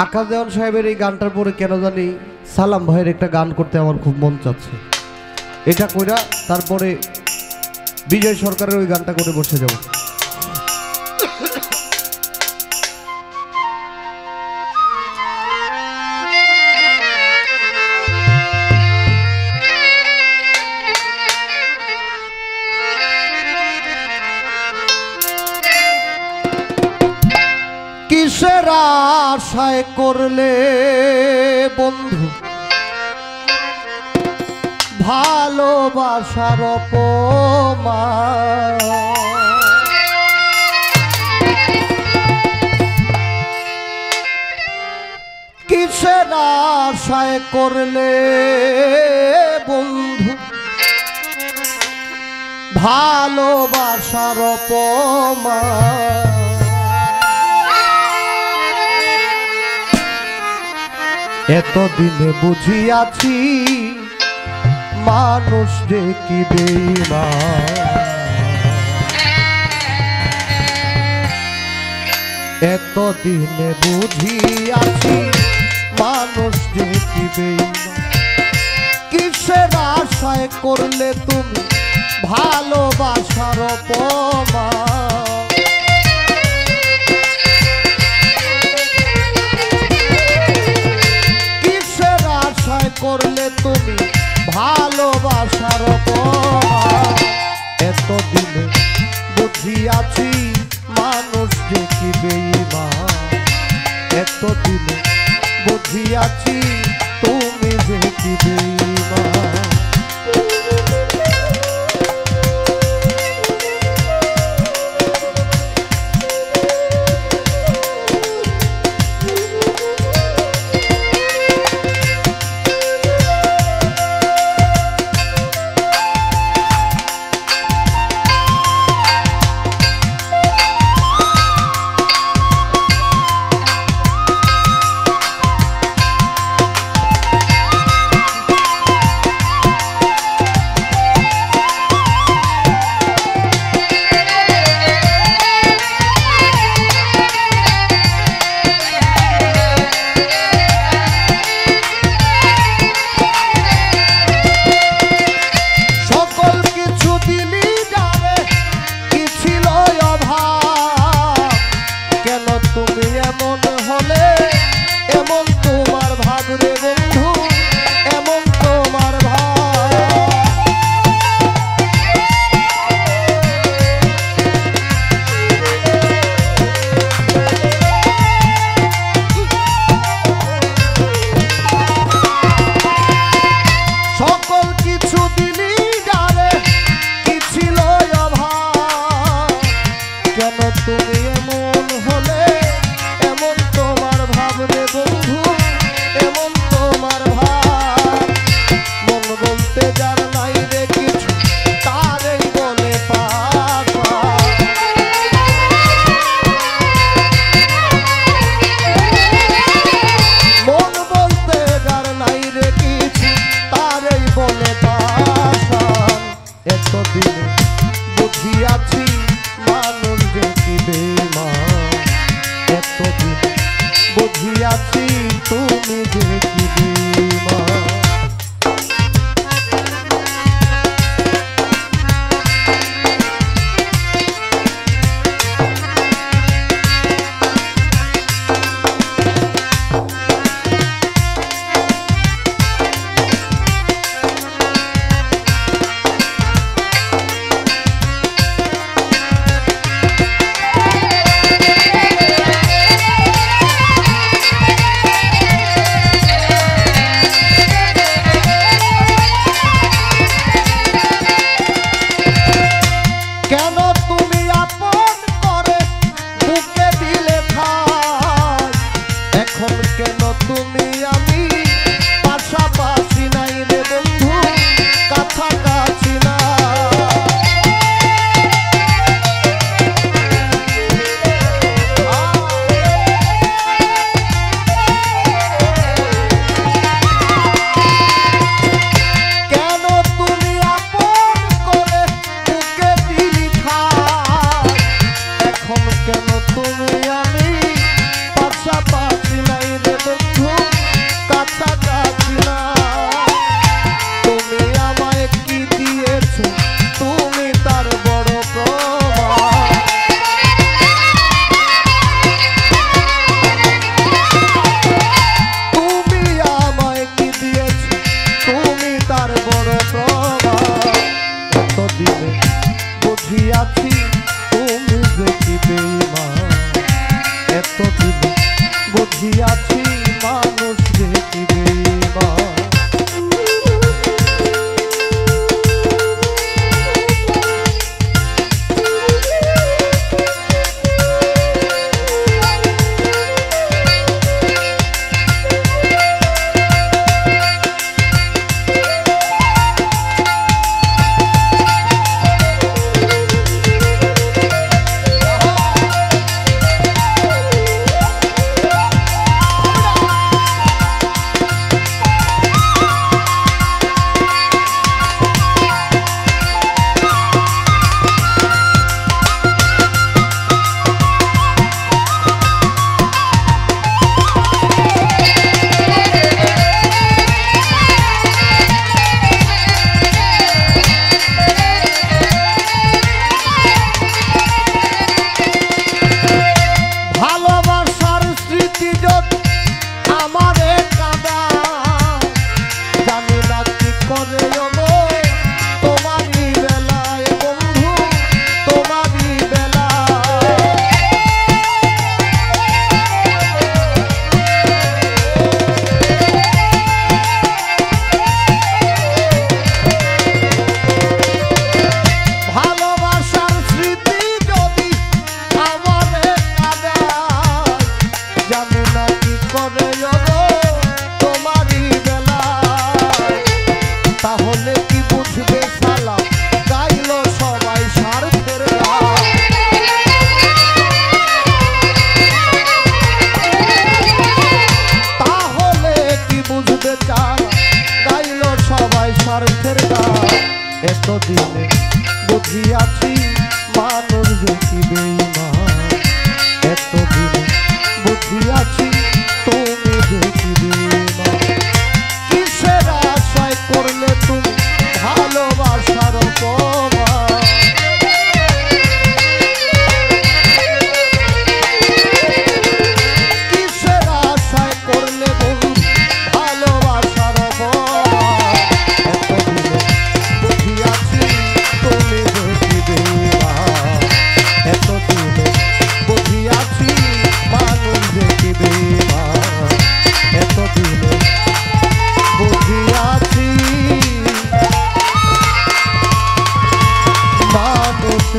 আকাশ দেওয়ান সাহেবের এই গানটার পরে কেন জানি সালাম ভাইয়ের একটা গান করতে আমার খুব মন চাচ্ছে। এটা কইরা তারপরে বিজয় সরকারের ওই গানটা করে বসে যাব। কিসের আশায় করলে বন্ধু ভালোবাসার অপমান, কিসের আশায় করলে বন্ধু ভালোবাসার অপমান। এতদিনে বুঝিয়াছি মানুষ যে কি বেঈমান, এতদিনে বুঝিয়াছি মানুষ যে কি বেঈমান। কিসের আশায় করলে তুমি ভালোবাসার অপমান, করলে তুমি ভালোবাসার অপমান। এতদিনে বুঝিয়াছি মানুষ যে কি বেঈমান, এতদিনে বুঝিয়াছি তুমি যে কি বেঈমান। বুঝিয়াছি মানুষ যে কি বেঈমান, এতদিনে বুঝিয়াছি তুমি যে কি বেঈমান। কেন তুমি আমি পাশাপাশি নাই রে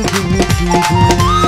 সুযোগ দিব